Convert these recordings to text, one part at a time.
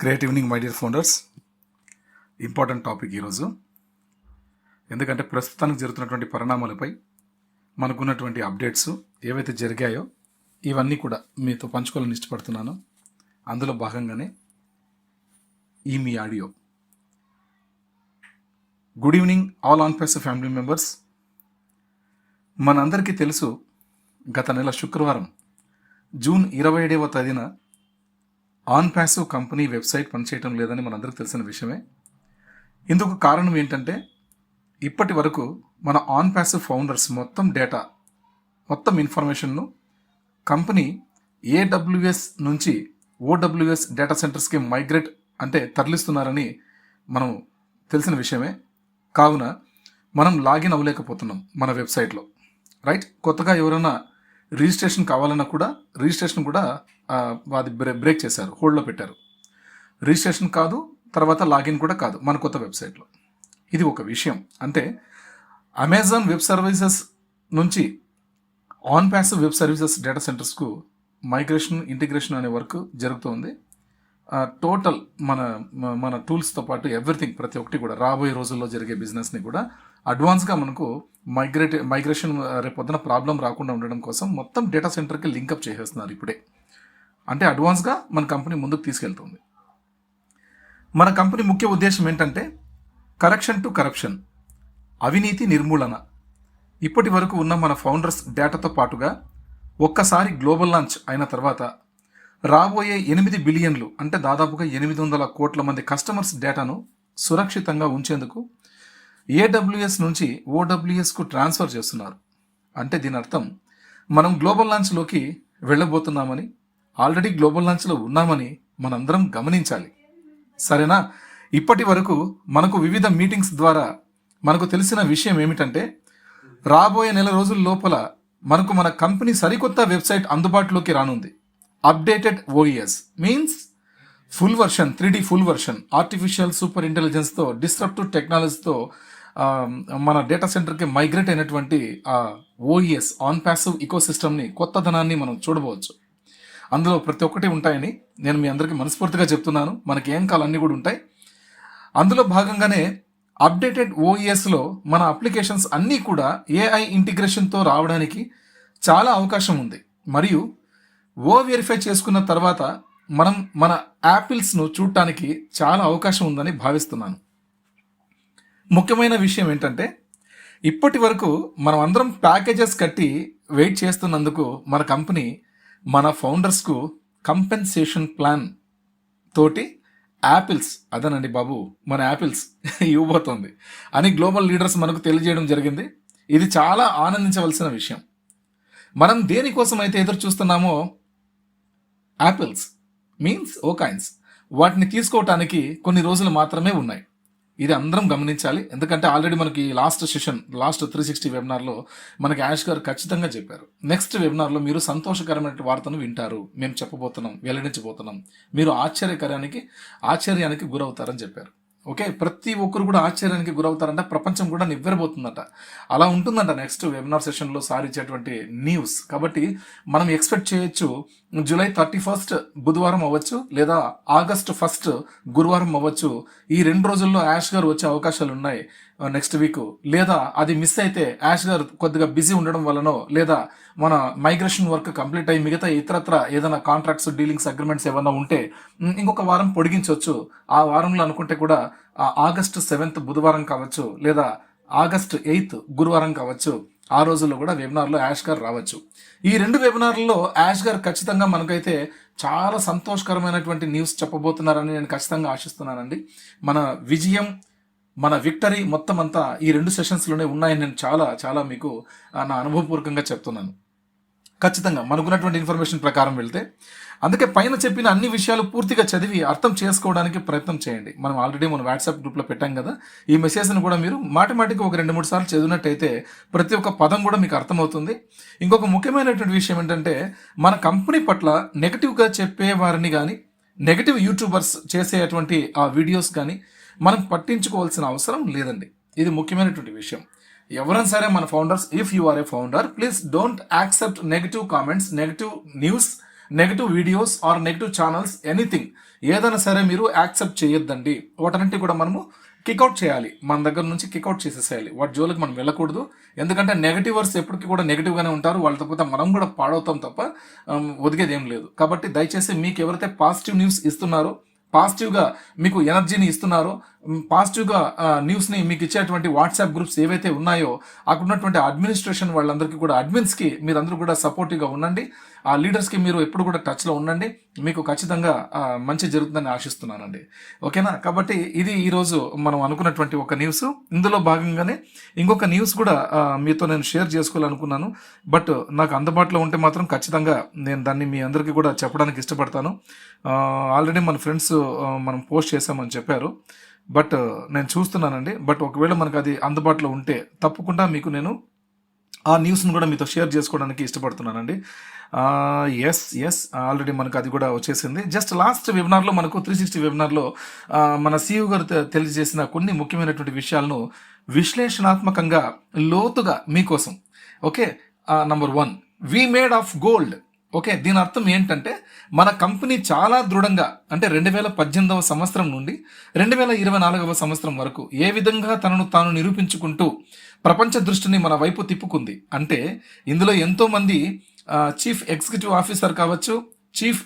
Great evening my dear founders. Important topic ఈరోజు. ఎందుకంటే ప్రస్తుతానికి జరుగుతున్నటువంటి పరిణామాలపై మనకున్నటువంటి అప్డేట్స్ ఏవైతే జరిగాయో ఇవన్నీ కూడా మీతో పంచుకోవాలని ఇష్టపడుతున్నాను. అందులో భాగంగానే ఈ మీ audio. Good evening all Onpassive family members. మనందరికీ తెలుసు, గత నెల శుక్రవారం జూన్ 27వ తేదీన ఆన్ ప్యాసివ్ కంపెనీ వెబ్సైట్ పనిచేయటం లేదని మనందరికీ తెలిసిన విషయమే. ఇందుకు కారణం ఏంటంటే, ఇప్పటి వరకు మన ఆన్ ప్యాసివ్ ఫౌండర్స్ మొత్తం డేటా, మొత్తం ఇన్ఫర్మేషన్ను కంపెనీ AWS నుంచి OWS డేటా సెంటర్స్కి మైగ్రేట్ అంటే తరలిస్తున్నారని మనం తెలిసిన విషయమే. కావున మనం లాగిన్ అవ్వలేకపోతున్నాం మన వెబ్సైట్లో. రైట్, కొత్తగా ఎవరైనా రిజిస్ట్రేషన్ కావాలన్నా కూడా రిజిస్ట్రేషన్ కూడా అది బ్రేక్ చేశారు, హోల్డ్లో పెట్టారు. రిజిస్ట్రేషన్ కాదు, తర్వాత లాగిన్ కూడా కాదు మన కొత్త వెబ్సైట్లో. ఇది ఒక విషయం. అంటే అమెజాన్ వెబ్ సర్వీసెస్ నుంచి Onpassive web services data సెంటర్స్కు మైగ్రేషన్, ఇంటిగ్రేషన్ అనే వర్క్ జరుగుతుంది. టోటల్ మన టూల్స్తో పాటు ఎవ్రీథింగ్, ప్రతి ఒక్కటి కూడా రాబోయే రోజుల్లో జరిగే బిజినెస్ని కూడా అడ్వాన్స్గా మనకు మైగ్రేషన్ రేపొద్దున ప్రాబ్లం రాకుండా ఉండడం కోసం మొత్తం డేటా సెంటర్కి లింకప్ చేసేస్తున్నారు ఇప్పుడే. అంటే అడ్వాన్స్గా మన కంపెనీ ముందుకు తీసుకెళ్తుంది. మన కంపెనీ ముఖ్య ఉద్దేశం ఏంటంటే కరెక్షన్ టు కరప్షన్, అవినీతి నిర్మూలన. ఇప్పటి వరకు ఉన్న మన ఫౌండర్స్ డేటాతో పాటుగా ఒక్కసారి గ్లోబల్ లాంచ్ అయిన తర్వాత రాబోయే 8 బిలియన్లు అంటే దాదాపుగా 800 కోట్ల మంది కస్టమర్స్ డేటాను సురక్షితంగా ఉంచేందుకు AWS నుంచి OWSకు ట్రాన్స్ఫర్ చేస్తున్నారు. అంటే దీని అర్థం మనం గ్లోబల్ లాంచ్లోకి వెళ్ళబోతున్నామని, ఆల్రెడీ గ్లోబల్ లాంచ్లో ఉన్నామని మనందరం గమనించాలి. సరేనా? ఇప్పటి వరకు మనకు వివిధ మీటింగ్స్ ద్వారా మనకు తెలిసిన విషయం ఏమిటంటే, రాబోయే నెల రోజుల లోపల మనకు మన కంపెనీ సరికొత్త వెబ్సైట్ అందుబాటులోకి రానుంది. Updated OES means full version, 3D full version, artificial super ఇంటెలిజెన్స్తో, డిస్ట్రప్టివ్ టెక్నాలజీతో మన డేటా సెంటర్కి మైగ్రేట్ అయినటువంటి OES ఆన్ ప్యాసివ్ ఇకోసిస్టమ్ని, కొత్తదనాన్ని మనం చూడవచ్చు. అందులో ప్రతి ఒక్కటి ఉంటాయని నేను మీ అందరికీ మనస్ఫూర్తిగా చెప్తున్నాను. మనకి ఏం కావాలన్నీ కూడా ఉంటాయి. అందులో భాగంగానే అప్డేటెడ్ OESలో మన అప్లికేషన్స్ అన్నీ కూడా AI ఇంటిగ్రేషన్తో రావడానికి చాలా అవకాశం ఉంది. మరియు వెరిఫై చేసుకున్న తర్వాత మనం మన యాపిల్స్ను చూడటానికి చాలా అవకాశం ఉందని భావిస్తున్నాను. ముఖ్యమైన విషయం ఏంటంటే, ఇప్పటి వరకు మనం అందరం ప్యాకేజెస్ కట్టి వెయిట్ చేస్తున్నందుకు మన కంపెనీ మన ఫౌండర్స్కు కంపెన్సేషన్ ప్లాన్ తోటి యాపిల్స్, అదనండి బాబు మన యాపిల్స్ ఇవ్వబోతోంది అని గ్లోబల్ లీడర్స్ మనకు తెలియజేయడం జరిగింది. ఇది చాలా ఆనందించవలసిన విషయం. మనం దేనికోసం అయితే ఎదురు చూస్తున్నామో, యాపిల్స్ మీన్స్ ఓకాయిన్స్, వాటిని తీసుకోవటానికి కొన్ని రోజులు మాత్రమే ఉన్నాయి. ఇది అందరం గమనించాలి. ఎందుకంటే ఆల్రెడీ మనకి లాస్ట్ 360 వెబినార్లో మనకి యాష్ గారు ఖచ్చితంగా చెప్పారు, నెక్స్ట్ వెబినార్లో మీరు సంతోషకరమైన వార్తను వింటారు, మేము చెప్పబోతున్నాం, వెల్లడించబోతున్నాం, మీరు ఆశ్చర్యానికి గురవుతారని చెప్పారు. ఓకే, ప్రతి ఒక్కరు కూడా ఆశ్చర్యానికి గురవుతారంట, ప్రపంచం కూడా నివ్వెరబోతుందట. అలా ఉంటుందంట నెక్స్ట్ వెబినార్ సెషన్లో సార్ ఇచ్చేటువంటి న్యూస్. కాబట్టి మనం ఎక్స్పెక్ట్ చేయొచ్చు, జూలై 31 బుధవారం అవ్వచ్చు, లేదా ఆగస్ట్ 1 గురువారం అవ్వచ్చు. ఈ 2 రోజుల్లో యాష్ గారు వచ్చే అవకాశాలు ఉన్నాయి నెక్స్ట్ వీక్. లేదా అది మిస్ అయితే యాష్ గారు కొద్దిగా బిజీ ఉండడం వల్లనో, లేదా మన మైగ్రేషన్ వర్క్ కంప్లీట్ అయ్యి మిగతా ఇతరత్ర ఏదైనా కాంట్రాక్ట్స్, డీలింగ్స్, అగ్రిమెంట్స్ ఏమైనా ఉంటే ఇంకొక వారం పొడిగించవచ్చు. ఆ వారంలో అనుకుంటే కూడా ఆగస్ట్ 7 బుధవారం కావచ్చు, లేదా ఆగస్ట్ 8 గురువారం కావచ్చు. ఆ రోజుల్లో కూడా వెబినార్లో యాష్ గారు రావచ్చు. ఈ 2 వెబినార్లలో యాష్ గారు ఖచ్చితంగా మనకైతే చాలా సంతోషకరమైనటువంటి న్యూస్ చెప్పబోతున్నారని నేను ఖచ్చితంగా ఆశిస్తున్నానండి. మన విజయం, మన విక్టరీ మొత్తం అంతా ఈ 2 సెషన్స్లోనే ఉన్నాయని నేను చాలా మీకు నా అనుభవపూర్వకంగా చెప్తున్నాను. ఖచ్చితంగా మనకున్నటువంటి ఇన్ఫర్మేషన్ ప్రకారం వెళ్తే, అందుకే పైన చెప్పిన అన్ని విషయాలు పూర్తిగా చదివి అర్థం చేసుకోవడానికి ప్రయత్నం చేయండి. మనం ఆల్రెడీ మన వాట్సాప్ గ్రూప్లో పెట్టాం కదా, ఈ మెసేజ్ని కూడా మీరు మాటిమాటికి ఒక 2-3 సార్లు చదివినట్టయితే ప్రతి ఒక్క పదం కూడా మీకు అర్థమవుతుంది. ఇంకొక ముఖ్యమైనటువంటి విషయం ఏంటంటే, మన కంపెనీ పట్ల నెగిటివ్గా చెప్పేవారిని కానీ, నెగిటివ్ యూట్యూబర్స్ చేసేటువంటి ఆ వీడియోస్ కానీ మనం పట్టించుకోవాల్సిన అవసరం లేదండి. ఇది ముఖ్యమైనటువంటి విషయం. ఎవరైనా సరే మన founders, if you are a founder, please don't accept negative comments, negative news negative videos or negative channels anything ఏదైనా సరే మీరు యాక్సెప్ట్ చేయొద్దండి. వాటన్నిటి కూడా మనము కిక్అవుట్ చేయాలి, మన దగ్గర నుంచి కిక్అవుట్ చేసేసేయాలి. వాటి జోలికి మనం వెళ్ళకూడదు. ఎందుకంటే నెగటివర్స్ ఎప్పటికీ కూడా నెగిటివ్గానే ఉంటారు. వాళ్ళతో పోతే మనం కూడా పాడవుతాం తప్ప ఒదిగేది ఏం లేదు. కాబట్టి దయచేసి మీకు ఎవరైతే పాజిటివ్ న్యూస్ ఇస్తున్నారో, పాజిటివ్గా మీకు ఎనర్జీని ఇస్తున్నారో, పాజిటివ్గా న్యూస్ని మీకు ఇచ్చేటువంటి వాట్సాప్ గ్రూప్స్ ఏవైతే ఉన్నాయో అక్కడ ఉన్నటువంటి అడ్మినిస్ట్రేషన్ వాళ్ళందరికీ కూడా, అడ్మిన్స్కి మీరందరూ కూడా సపోర్టివ్గా ఉండండి. ఆ లీడర్స్కి మీరు ఎప్పుడు కూడా టచ్లో ఉండండి. మీకు ఖచ్చితంగా మంచి జరుగుతుందని ఆశిస్తున్నానండి. ఓకేనా? కాబట్టి ఇది ఈరోజు మనం అనుకున్నటువంటి ఒక న్యూస్. ఇందులో భాగంగానే ఇంకొక న్యూస్ కూడా మీతో నేను షేర్ చేసుకోవాలనుకున్నాను. బట్ నాకు అందుబాటులో ఉంటే మాత్రం ఖచ్చితంగా నేను దాన్ని మీ అందరికీ కూడా చెప్పడానికి ఇష్టపడతాను. ఆల్రెడీ మన ఫ్రెండ్స్ మనం పోస్ట్ చేసామని చెప్పారు. బట్ నేను చూస్తున్నానండి. బట్ ఒకవేళ మనకు అది అందుబాటులో ఉంటే తప్పకుండా మీకు నేను ఆ న్యూస్ను కూడా మీతో షేర్ చేసుకోవడానికి ఇష్టపడుతున్నానండి. ఎస్ ఆల్రెడీ మనకు అది కూడా వచ్చేసింది. జస్ట్ లాస్ట్ వెబినార్లో మనకు 360 వెబినార్లో మన CEO గారు తెలియజేసిన కొన్ని ముఖ్యమైనటువంటి విషయాలను విశ్లేషణాత్మకంగా లోతుగా మీకోసం. Okay, number 1, we made of gold. Okay, దీని అర్థం ఏంటంటే మన కంపెనీ చాలా దృఢంగా, అంటే 2018వ సంవత్సరం నుండి 2024వ సంవత్సరం వరకు ఏ విధంగా తనను తాను నిరూపించుకుంటూ ప్రపంచ దృష్టిని మన వైపు తిప్పుకుంది. అంటే ఇందులో ఎంతోమంది చీఫ్ ఎగ్జిక్యూటివ్ ఆఫీసర్ కావచ్చు, చీఫ్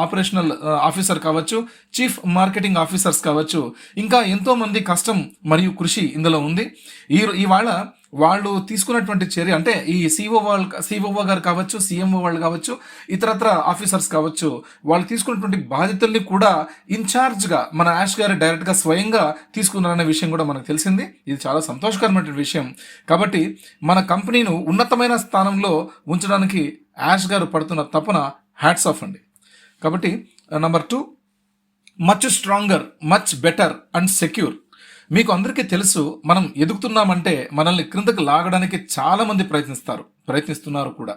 ఆపరేషనల్ ఆఫీసర్ కావచ్చు, చీఫ్ మార్కెటింగ్ ఆఫీసర్స్ కావచ్చు, ఇంకా ఎంతోమంది కష్టం మరియు కృషి ఇందులో ఉంది. ఇవాళ వాళ్ళు తీసుకున్నటువంటి చర్య, అంటే ఈ సిఓఓ గారు కావచ్చు, CMO వాళ్ళు కావచ్చు, ఇతరత్ర ఆఫీసర్స్ కావచ్చు, వాళ్ళు తీసుకున్నటువంటి బాధ్యతల్ని కూడా ఇన్ఛార్జ్గా మన యాష్ గారు డైరెక్ట్గా స్వయంగా తీసుకున్నారనే విషయం కూడా మనకు తెలిసింది. ఇది చాలా సంతోషకరమైన విషయం. కాబట్టి మన కంపెనీను ఉన్నతమైన స్థానంలో ఉంచడానికి యాష్ గారు పడుతున్న తపన హ్యాట్స్ ఆఫ్ అండి. కాబట్టి number 2, much stronger, much better and secure. మీకు అందరికీ తెలుసు, మనం ఎదుగుతున్నామంటే మనల్ని క్రిందకు లాగడానికి చాలా మంది ప్రయత్నిస్తున్నారు కూడా.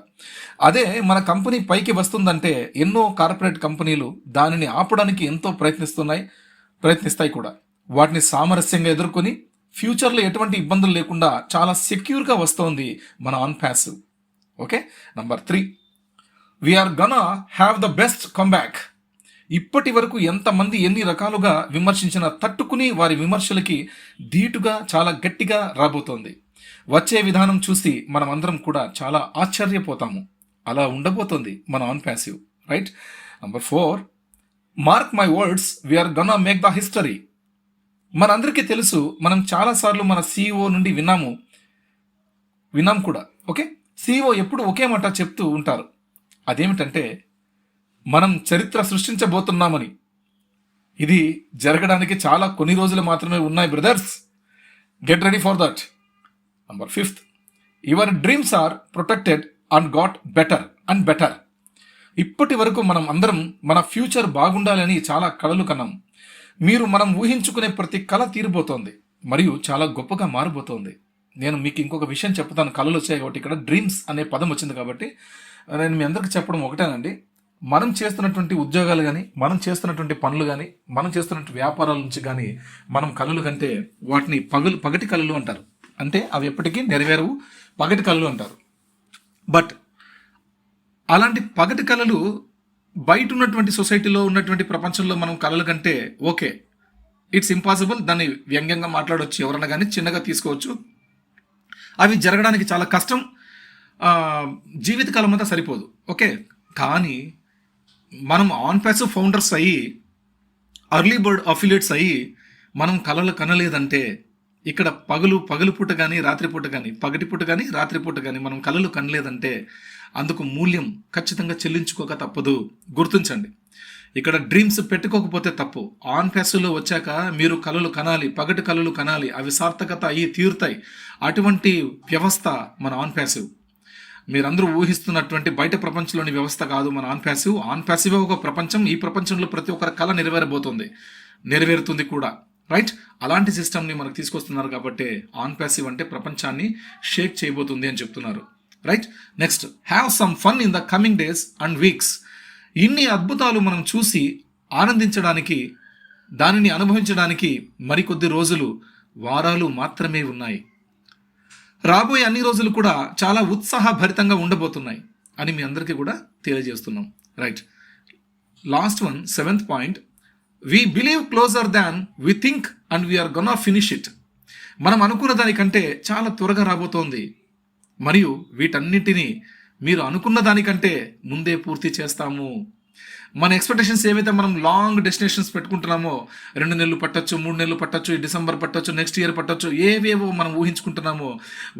అదే మన కంపెనీ పైకి వస్తుందంటే ఎన్నో కార్పొరేట్ కంపెనీలు దానిని ఆపడానికి ఎంతో ప్రయత్నిస్తాయి కూడా. వాటిని సామరస్యంగా ఎదుర్కొని ఫ్యూచర్లో ఎటువంటి ఇబ్బందులు లేకుండా చాలా సెక్యూర్గా వస్తోంది మన on passive. Okay, number 3, we're gonna have the best comeback. ఇప్పటి వరకు ఎంతమంది ఎన్ని రకాలుగా విమర్శించినా తట్టుకుని వారి విమర్శలకి ధీటుగా చాలా గట్టిగా రాబోతోంది. వచ్చే విధానం చూసి మనం అందరం కూడా చాలా ఆశ్చర్యపోతాము. అలా ఉండబోతోంది మన on passive. Right. Number 4, mark my words, we're gonna make the history. మనందరికీ తెలుసు, మనం చాలాసార్లు మన CEO నుండి విన్నాం కూడా. ఓకే, CEO ఎప్పుడు ఒకే మాట చెప్తూ ఉంటారు. అదేమిటంటే మనం చరిత్ర సృష్టించబోతున్నామని. ఇది జరగడానికి చాలా కొన్ని రోజులు మాత్రమే ఉన్నాయి brothers. Get ready for that. Number 5, your dreams are protected and got better and better. ఇప్పటి వరకు మనం అందరం మన ఫ్యూచర్ బాగుండాలని చాలా కలలు కన్నాం. మనం ఊహించుకునే ప్రతి కళ తీరిపోతోంది మరియు చాలా గొప్పగా మారిపోతోంది. నేను మీకు ఇంకొక విషయం చెప్తాను. కళలు వచ్చాయి కాబట్టి ఇక్కడ డ్రీమ్స్ అనే పదం వచ్చింది కాబట్టి నేను మీ అందరికి చెప్పడం ఒకటేనండి. మనం చేస్తున్నటువంటి ఉద్యోగాలు కానీ, మనం చేస్తున్నటువంటి పనులు కానీ, మనం చేస్తున్నటువంటి వ్యాపారాల నుంచి కానీ మనం కళలు కంటే వాటిని పగటి కళలు అంటారు. అంటే అవి ఎప్పటికీ నెరవేరవు, పగటి కళలు అంటారు. బట్ అలాంటి పగటి కళలు బయట ఉన్నటువంటి సొసైటీలో ఉన్నటువంటి ప్రపంచంలో మనం కళలు కంటే ఓకే, ఇట్స్ ఇంపాసిబుల్. దాన్ని వ్యంగ్యంగా మాట్లాడవచ్చు, ఎవరన్నా కానీ చిన్నగా తీసుకోవచ్చు. అవి జరగడానికి చాలా కష్టం, జీవితకాలం అంతా సరిపోదు. ఓకే, కానీ మనం ఆన్ ప్యాసివ్ ఫౌండర్స్ అయ్యి, అర్లీ బర్డ్ అఫిలియేట్స్ అయ్యి మనం కళలు కనలేదంటే, ఇక్కడ పగలు పూట కానీ రాత్రిపూట కానీ, పగటిపూట కానీ రాత్రిపూట కానీ మనం కళలు కనలేదంటే అందుకు మూల్యం ఖచ్చితంగా చెల్లించుకోక తప్పదు. గుర్తించండి, ఇక్కడ డ్రీమ్స్ పెట్టుకోకపోతే తప్పు. ఆన్ ప్యాసివ్లో వచ్చాక మీరు కళలు కనాలి, పగటి కళలు కనాలి. అవి సార్థకత అయ్యి తీరుతాయి. అటువంటి వ్యవస్థ మన ఆన్ ప్యాసివ్. మీరందరూ ఊహిస్తున్నటువంటి బయట ప్రపంచంలోని వ్యవస్థ కాదు మన ఆన్ ప్యాసివ్. ఆన్ ప్యాసివ్ ఒక ప్రపంచం. ఈ ప్రపంచంలో ప్రతి ఒక్కరి కళ నెరవేరుతుంది కూడా. రైట్. అలాంటి సిస్టమ్ని మనకు తీసుకొస్తున్నారు కాబట్టి ఆన్ ప్యాసివ్ అంటే ప్రపంచాన్ని షేక్ చేయబోతుంది అని చెప్తున్నారు. Right. Next, have some fun in the coming days and weeks. ఇన్ని అద్భుతాలు మనం చూసి ఆనందించడానికి, దానిని అనుభవించడానికి మరికొద్ది రోజులు, వారాలు మాత్రమే ఉన్నాయి. రాబోయే అన్ని రోజులు కూడా చాలా ఉత్సాహభరితంగా ఉండబోతున్నాయి. అని మీ అందరికీ కూడా తెలియజేస్తున్నాం. Right, last one, 7th point, we believe closer than we think and we're gonna finish it. మనం అనుకున్న దానికంటే చాలా త్వరగా రాబోతోంది, మరియు వీటన్నిటినీ మీరు అనుకున్న దానికంటే ముందే పూర్తి చేస్తాము. మన ఎక్స్పెక్టేషన్స్ ఏవైతే మనం లాంగ్ డెస్టినేషన్స్ పెట్టుకుంటున్నామో, 2 నెలలు పట్టొచ్చు, 3 నెలలు పట్టొచ్చు, ఈ డిసెంబర్ పట్టొచ్చు, నెక్స్ట్ ఇయర్ పట్టొచ్చు, ఏవేవో మనం ఊహించుకుంటున్నామో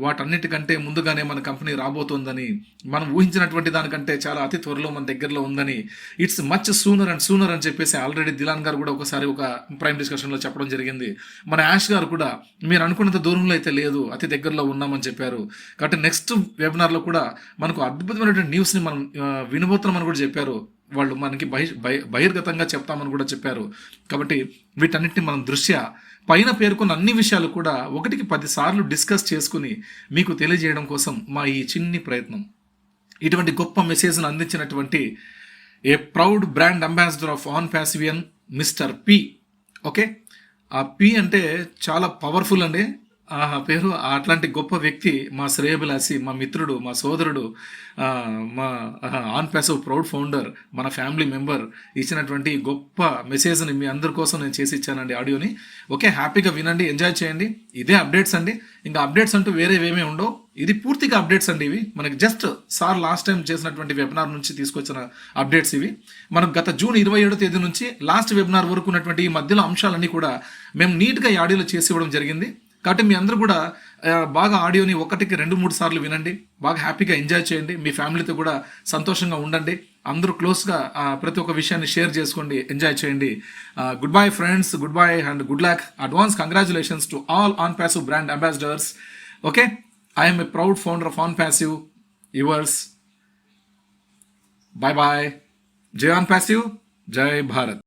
వాటన్నిటికంటే ముందుగానే మన కంపెనీ రాబోతోందని, మనం ఊహించినటువంటి దానికంటే చాలా అతి త్వరలో మన దగ్గరలో ఉందని, it's much sooner and sooner అని చెప్పేసి ఆల్రెడీ దిలాన్ గారు కూడా ఒకసారి ఒక ప్రైమ్ డిస్కషన్లో చెప్పడం జరిగింది. మన యాష్ గారు కూడా మీరు అనుకున్నంత దూరంలో అయితే లేదు, అతి దగ్గరలో ఉన్నామని చెప్పారు. కాబట్టి నెక్స్ట్ వెబినార్లో కూడా మనకు అద్భుతమైనటువంటి న్యూస్ని మనం వినబోతున్నామని కూడా చెప్పారు. వాళ్ళు మనకి బహిర్గతంగా చెప్తామని కూడా చెప్పారు. కాబట్టి వీటన్నిటిని మనం దృష్ట్యా పైన పేర్కొన్న అన్ని విషయాలు కూడా 1కి 10 సార్లు డిస్కస్ చేసుకుని మీకు తెలియజేయడం కోసం మా ఈ చిన్ని ప్రయత్నం. ఇటువంటి గొప్ప మెసేజ్ను అందించినటువంటి a proud brand ambassador of Onpassivian mister P. Okay, ఆ పి అంటే చాలా పవర్ఫుల్ అండి. ఆ పేరు, అట్లాంటి గొప్ప వ్యక్తి, మా శ్రేయభిలాషి, మా మిత్రుడు, మా సోదరుడు, మా ఆన్ ప్యాసివ్ ప్రౌడ్ ఫౌండర్, మన ఫ్యామిలీ మెంబర్ ఇచ్చినటువంటి గొప్ప మెసేజ్ని మీ అందరి కోసం నేను చేసి ఇచ్చానండి ఆడియోని. ఓకే, హ్యాపీగా వినండి, ఎంజాయ్ చేయండి. ఇదే అప్డేట్స్ అండి, ఇంకా అప్డేట్స్ అంటూ వేరేవేమీ ఉండవు. ఇది పూర్తిగా అప్డేట్స్ అండి. ఇవి మనకి జస్ట్ సార్ లాస్ట్ టైం చేసినటువంటి వెబినార్ నుంచి తీసుకొచ్చిన అప్డేట్స్ ఇవి. మనకు గత జూన్ 27వ తేదీ నుంచి లాస్ట్ వెబినార్ వరకు ఉన్నటువంటి ఈ మధ్యలో అంశాలన్నీ కూడా మేము నీట్గా ఈ ఆడియోలో చేసి ఇవ్వడం జరిగింది. కాబట్టి మీ అందరూ కూడా బాగా ఆడియోని 1కి 2-3 సార్లు వినండి, బాగా హ్యాపీగా ఎంజాయ్ చేయండి, మీ ఫ్యామిలీతో కూడా సంతోషంగా ఉండండి, అందరూ క్లోజ్గా ప్రతి ఒక్క విషయాన్ని షేర్ చేసుకోండి, ఎంజాయ్ చేయండి. Good bye friends, good bye and good luck. Advance congratulations to all on passive brand ambassadors. Okay, I am a proud founder of On Passive. Yours. Bye bye. Jai On Passive. Jai Bharat.